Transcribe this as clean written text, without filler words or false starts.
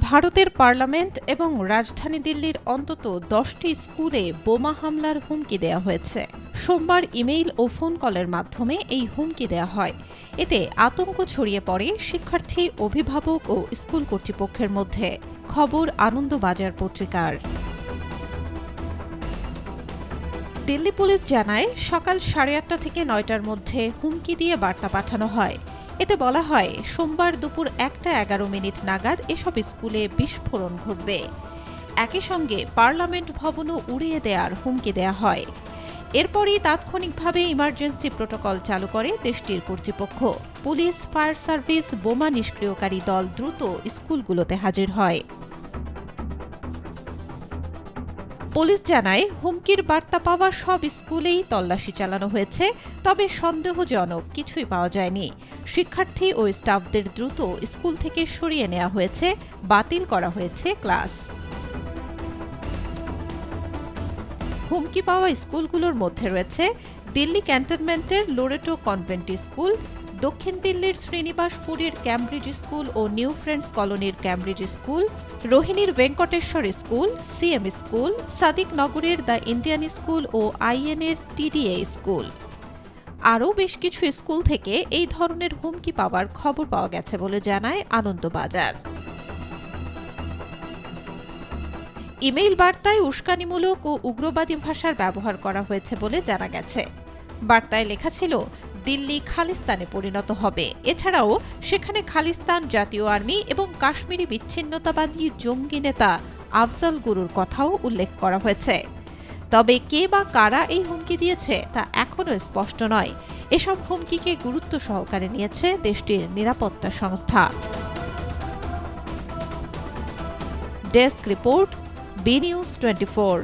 ভারতের পার্লামেন্ট এবং রাজধানী দিল্লির অন্তত 10টি স্কুলে বোমা হামলার হুমকি দেওয়া হয়েছে। সোমবার ইমেইল ও ফোন কলের মাধ্যমে এই হুমকি দেওয়া হয়। এতে আতঙ্ক ছড়িয়ে পড়ে শিক্ষার্থী, অভিভাবক ও স্কুল কর্তৃপক্ষের মধ্যে। খবর আনন্দবাজার পত্রিকার। দিল্লি পুলিশ জানায়, সকাল 8:30 থেকে 9টার মধ্যে হুমকি দিয়ে বার্তা পাঠানো হয়। এতে বলা হয়, সোমবার দুপুর 1:11 নাগাদ এসব স্কুলে বিস্ফোরণ ঘটবে। একই সঙ্গে পার্লামেন্ট ভবনও উড়িয়ে দেওয়ার হুমকি দেওয়া হয়। এরপরই তাৎক্ষণিকভাবে ইমার্জেন্সি প্রোটোকল চালু করে দেশটির কর্তৃপক্ষ। পুলিশ, ফায়ার সার্ভিস, বোমা নিষ্ক্রিয়কারী দল দ্রুত স্কুলগুলোতে হাজির হয়। পুলিশ জানায়, হুমকির বার্তা পাওয়া সব স্কুলেই তল্লাশি চালানো হয়েছে, তবে সন্দেহজনক কিছুই পাওয়া যায়নি। শিক্ষার্থী ও স্টাফদের দ্রুত স্কুল থেকে সরিয়ে নেওয়া হয়েছে, বাতিল করা হয়েছে ক্লাস। হুমকি পাওয়া স্কুলগুলোর মধ্যে রয়েছে দিল্লি ক্যান্টনমেন্টের লোরেটো কনভেন্ট স্কুল, দক্ষিণ দিল্লির শ্রীনিবাসপুরের ক্যামব্রিজ স্কুল ও নিউ ফ্রেন্ডস কলোনির ক্যামব্রিজ স্কুল, রোহিণীর ভেঙ্কটেশ্বর স্কুল, সিএম স্কুল, সাদিক নগরের দ্য ইন্ডিয়ান স্কুল ও আইএনের টিডিএ স্কুল। আরও বেশ কিছু স্কুল থেকে এই ধরনের হুমকি পাওয়ার খবর পাওয়া গেছে বলে জানায় আনন্দবাজার। ইমেইল বার্তায় উস্কানিমূলক ও উগ্রবাদী ভাষার ব্যবহার করা হয়েছে বলে জানা গেছে। বার্তায় লেখা ছিল, দিল্লি খালিস্তানে পরিণত হবে। এছাড়াও সেখানে খালিস্তান, জাতীয় আর্মি এবং কাশ্মীরি বিচ্ছিন্নতাবাদী জঙ্গি নেতা আফজল গুরুর কথাও উল্লেখ করা হয়েছে। তবে কে বা কারা এই হুমকি দিয়েছে তা এখনও স্পষ্ট নয়। এসব হুমকিকে গুরুত্ব সহকারে নিয়েছে দেশটির নিরাপত্তা সংস্থা। Desk report, B news 24।